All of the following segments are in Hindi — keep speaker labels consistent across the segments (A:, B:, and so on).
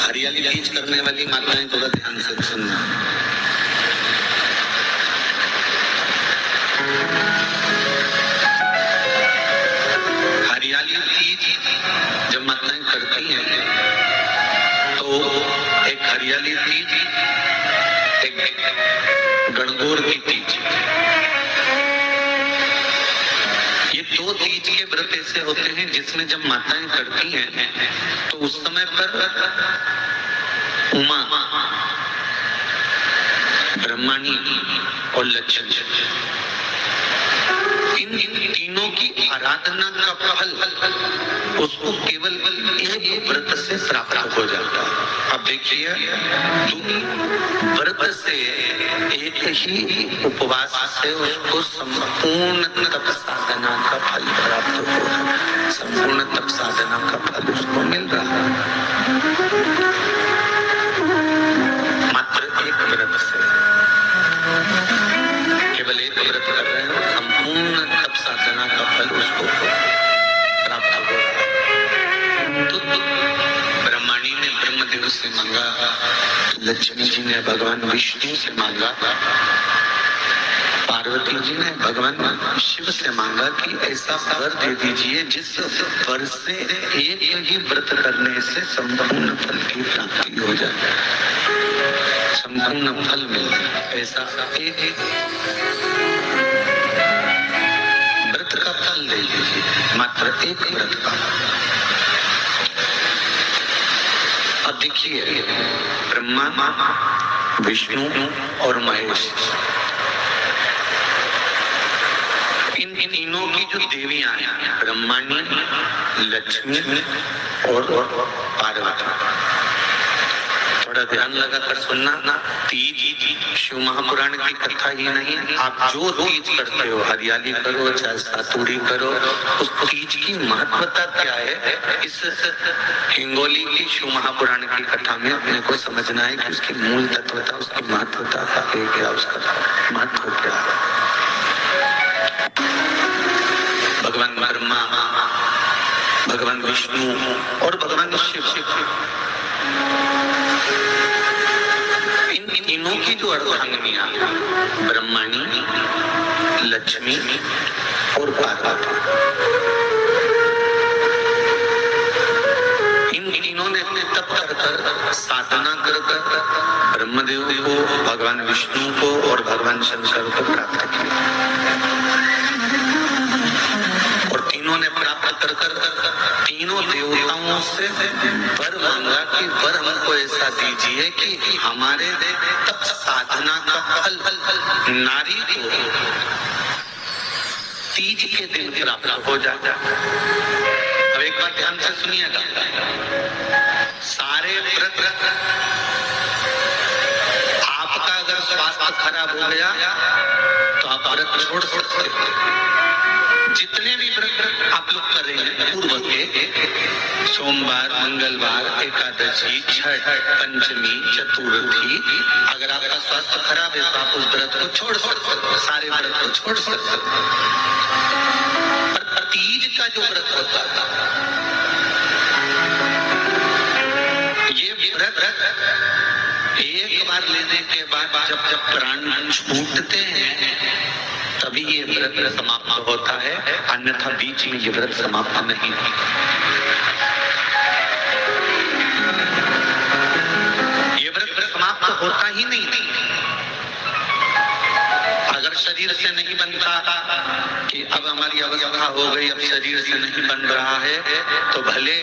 A: हरियाली तीज करने वाली माताएं थोड़ा ध्यान से सुनना। हरियाली तीज जब माताएं करती हैं तो एक हरियाली तीज, एक गणगौर की तीज, ये दो तीज के व्रत ऐसे होते हैं जिसमें जब माताएं करती हैं तो उस समय पर उमा, ब्रह्मणी और लक्ष्मी, इन तीनों की आराधना का फल उसको केवल एक व्रत से प्राप्त हो जाता है। अब देखिए, व्रत से एक ही उपवास से उसको संपूर्ण तप साधना का फल प्राप्त हो रहा है, संपूर्ण तप साधना का फल उसको मिल रहा है मात्र एक व्रत से। केवल एक व्रत कर रहे हैं, संपूर्ण तप साधना का फल उसको प्राप्त हो रहा है। तो ब्रह्मणी ने ब्रह्मदेव से मांगा, लक्ष्मी जी ने भगवान विष्णु से मांगा, पार्वती जी ने भगवान शिव से मांगा कि ऐसा वर दे दीजिए जिस वर से एक ही व्रत करने से संपूर्ण फल की प्राप्ति हो जाए, संपूर्ण फल मिले। ऐसा एक व्रत का फल दे दीजिए, मात्र एक व्रत का। अब देखिए, ब्रह्मा, विष्णु और महेश, इन तीनों की जो देवियां हैं, ब्रह्मणी, लक्ष्मी और पार्वती, थोड़ा ध्यान लगाकर सुनना। तीज शिव महापुराण की कथा ही नहीं, आप जो तीज करते हो, हरियाली करो चाहे सातुड़ी करो, उस तीज की महत्वता क्या है, इस हिंगोली की शिव महापुराण की कथा में अपने को समझना है कि उसकी मूल तत्वता, उसकी महत्वता क्या, उसका महत्व क्या है। भगवान ब्रह्मा, भगवान विष्णु और भगवान शिव, इन तीनों की जो अर्धांगिनियां, ब्रह्मणी, लक्ष्मी और पार्वती, इन तीनों ने अपने तप कर साधना कर ब्रह्मदेव को, भगवान विष्णु को और भगवान शंकर को प्राप्त किया। और तीनों ने प्राप्त कर तीनों देवताओं से वर मांगा कि वर हमको ऐसा दीजिए कि हमारे तप साधना का फल नारी को तीज के दिन प्राप्त हो जाता। अब एक बार ध्यान से सुनिएगा, सारे व्रत, आपका अगर स्वास्थ्य खराब हो गया तो आप व्रत छोड़ सकते हो। जितने भी व्रत आप लोग कर रहे हैं पूर्व के, सोमवार, मंगलवार, एकादशी, छठ, पंचमी, चतुर्थी, अगर आपका स्वास्थ्य खराब है तो आप उस व्रत को छोड़ सकते हो, सारे व्रत को छोड़ सकते हो। पर तीज का जो व्रत होता है, ये व्रत एक बार लेने के बाद जब प्राण छूटते हैं तभी ये व्रत समाप्त होता है, अन्यथा बीच में ये व्रत समाप्त नहीं। ये व्रत समाप्त होता ही नहीं। अगर शरीर से नहीं बनता कि अब हमारी अवस्था हो गई, अब शरीर से नहीं बन रहा है, तो भले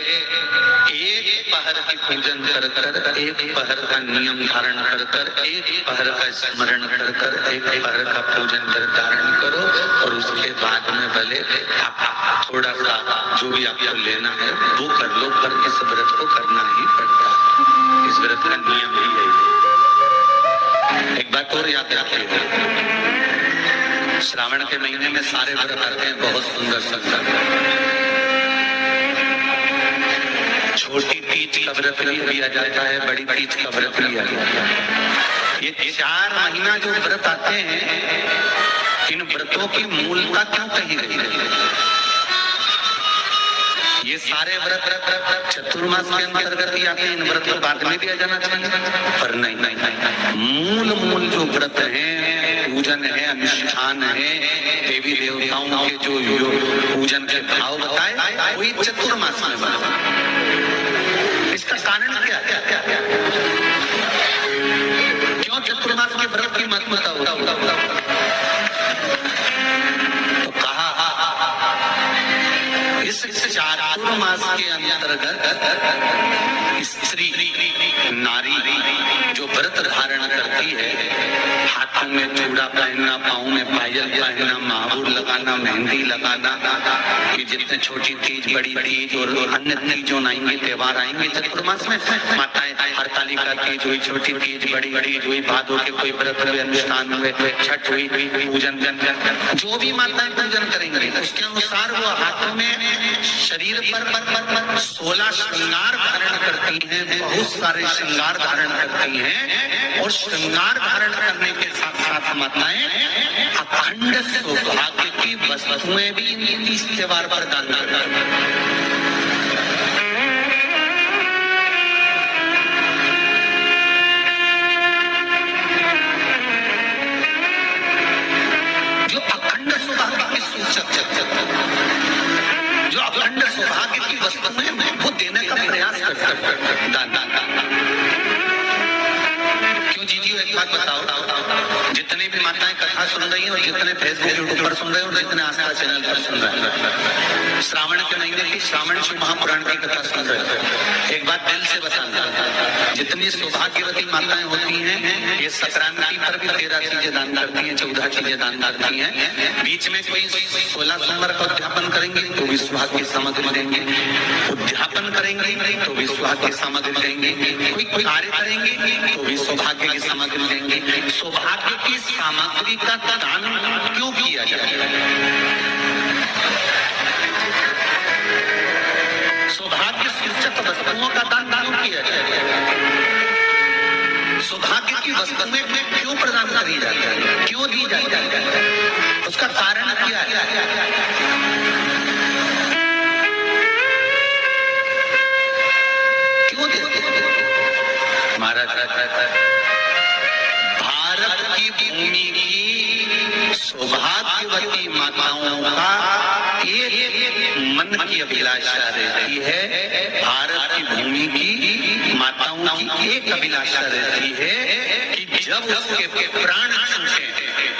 A: एक पहर की पूजन कर कर, एक पहर का नियम धारण कर कर, एक पहर का स्मरण कर कर, एक पहर का पूजन कर धारण करो, और उसके बाद में भले आप थोड़ा सा जो भी आपको लेना है वो कर लो, पर इस व्रत को करना ही पड़ता है। इस व्रत का नियम ही है। एक बात और याद रखिएगा, श्रावण के महीने में सारे व्रत आते हैं, बहुत सुंदर सुंदर। छोटी तीज का व्रत लिया जाता है, बड़ी तीज का व्रत लिया जाता है। ये 4 महीना जो व्रत आते हैं, इन व्रतों की मूलता क्यों कही गई है? ये ये सारे व्रत चतुर्मास के अंतर्गत ही आते हैं, इन व्रत को बाद में दिया जाना चाहिए, पर नहीं, मूल जो व्रत है, पूजन है, अनुष्ठान है, देवी देवताओं के जो पूजन के भाव बताए वही चतुर्मास में बताए। इसका कारण क्या है? क्यों चतुर्मास के व्रत की महत्वता होती? तो कहा इस चातुर्मास के अंतर्गत स्त्री नारी जो व्रत धारण करती है, हाथों में चूड़ा पहनना, पाँव में पायल पहनना, महावूर लगाना, मेहंदी लगाना, ये जितने छोटी तीज, बड़ी तीज और अन्य तीज जो आएंगे, त्योहार आएंगे चतुर्मास में, माताएं हरतालिका तीज हुई, छोटी तीज, बड़ी तीज हुई, भादों के कोई व्रत हुए, अनुष्ठान हुए, छठ हुई, पूजन जो भी माताएं पूजन करेंगे उसके अनुसार वो हाथों में, शरीर पर 16 श्रृंगार धारण करती हैं, बहुत सारे श्रृंगार धारण करती हैं, और श्रृंगार धारण करने के साथ साथ माताएं अखंड सौभाग्य की वस्तुएं भी इस त्योहार पर दान करती हैं। जो अखंड सौभाग्य की वस्तुएं वो देने का प्रयास करते हैं, दान। क्यों जीजियो, एक बात बताओ, जितने भी माताएं कथा सुन रही हैं और जितने फेसबुक यूट्यूब पर सुन रहे हैं और जितने आस्था चैनल पर सुन रहे हैं, श्रावण के महीने की श्रावण शिव महापुराण की कथा सुन रहे हैं, एक बात दिल से बताना, जितनी सौभाग्यवती माताएं होती हैं ये संक्रांति पर भी 13 चीजें दान करती हैं, 14 चीजें दान करती हैं। बीच में कोई 16 सोमवार का उद्यापन करेंगे तो भी सौभाग्य की सामग्री देंगे, उद्यापन करेंगे तो भी सौभाग्य की सामग्री देंगे, कोई कार्य करेंगे तो भी सौभाग्य की सामग्री देंगे। सौभाग्य की सामग्री का दान क्यों किया जाए? सौभाग्य सूचक वस्तुओं का दान क्यों किया जाए? सौभाग्य की वस्तुएं क्यों प्रदान करी जाती है, क्यों दी जाती है? उसका कारण क्या है? क्यों देते? महाराज, भारत की भूमि की सौभाग्यवती माताओं का एक मन की अभिलाषा रहती है, भारत की भूमि की माताओं की एक अभिलाषा रहती है कि जब उसके प्राण छूटे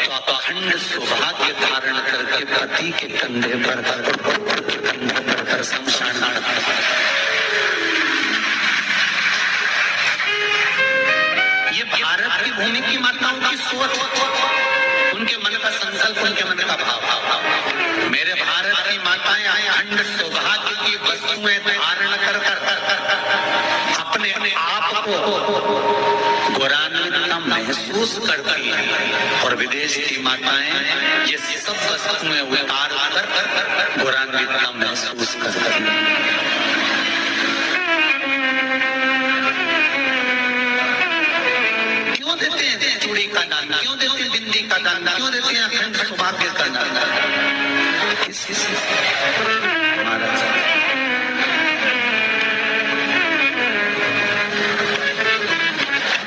A: तो अखंड सौभाग्य धारण करके पति के कंधे पर शमशान ये भारत की भूमि की माताओं की सोच, उनके मन का संकल्प, उनके मन का भाव। मेरे भारत की माताएं अखंड सौभाग्य की वस्तुएं धारण कर अपने आप को गौरवान्वित महसूस करती हैं, और विदेश की माताएं ये सब वस्तुएं उतार कर गौरवान्वित महसूस करती हैं। क्यों देते हैं चूड़ी का दान, क्यों देते हैं बिंदी का दान, क्यों देते हैं अखंड सौभाग्य का दान?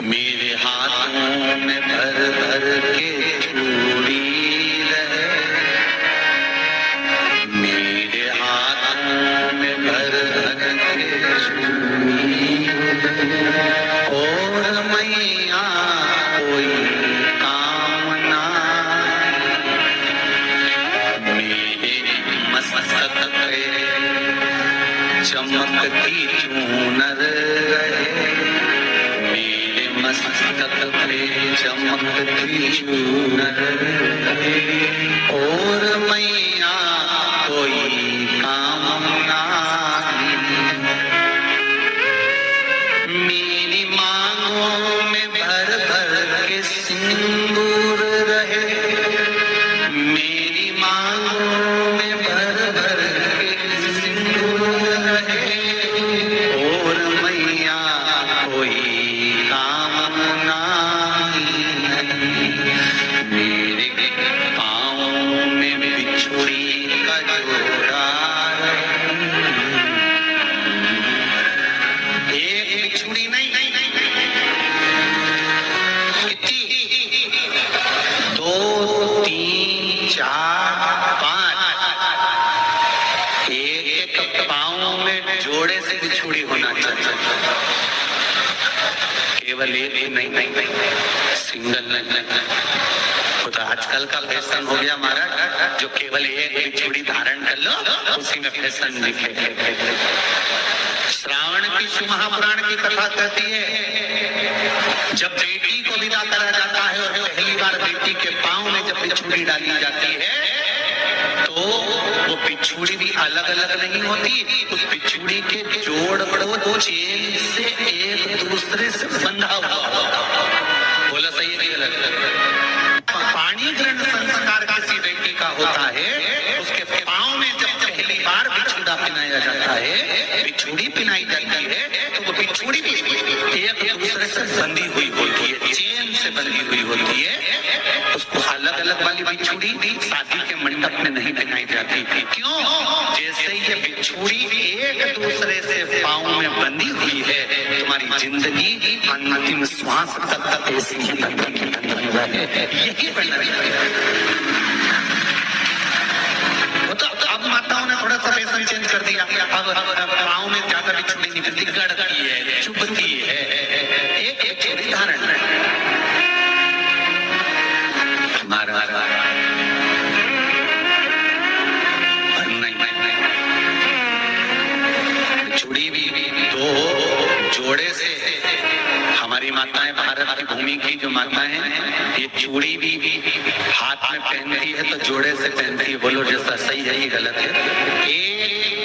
A: मेरे हाथों में भर भर के चूड़ी रहे, मेरे हाथों में भर भर के चूड़ी, और मैया कोई कामना मेरे मस्तक पे चमकती चूनर रहे, मेरे मस्तक पे चमकती चूनर रहे, और मैया कोई कामना मेरी मांगों में भर भर के सिंदूर रहे, मेरी मांगों में भर भर के सिंदूर रहे, और मैया कोई कामना नहीं, मेरे पाँव में बिछुड़ी का जोड़ा रहे। केवल एक नहीं, सिंगल नहीं, तो आजकल का फैशन हो गया महाराज, जो केवल एक चूड़ी धारण कर लो उसी में फैशन दिखे। श्रावण की शिव महापुराण की कथा कहती है, जब बेटी को विदा करा जाता है और पहली बार बेटी के पांव में जब बिछुड़ी डाली जाती है तो वो बिछुड़ी भी अलग अलग नहीं होती, उस बिछुड़ी के जोड़ को चेन से एक दूसरे से बंधा हुआ। बोला सही है? पाणी ग्रहण संस्कार किसी व्यक्ति का होता है, उसके पांव में जब पहली बार बिछुड़ा पिनाया जाता है, बिछुड़ी पिनाई जाती है, तो वो बिछुड़ी भी एक दूसरे से बंधी हुई होती है, चेन से बंधी हुई होती है। उसको अलग अलग वाली बिछुड़ी शादी के मंडप में नहीं पिनाई जाती। क्यों? जैसे ये बिछुड़ी एक दूसरे से पांव में बंधी हुई है, तुम्हारी जिंदगी अंतिम श्वास तक ऐसी ही यही बनना अब माताओं ने थोड़ा सा फैशन चेंज कर दिया, अब पाँव में ज्यादा बिछुड़ी निकलती, गड़ती है, चुभती है, एक बिछुड़ी धारण हमारा बिछुड़ी भी दो जोड़े से। हमारी माताएं, भारत की भूमि की जो माताएं हैं, ये चूड़ी भी हाथ में पहनती है तो जोड़े से पहनती है। बोलो जैसा सही है ये गलत है? एक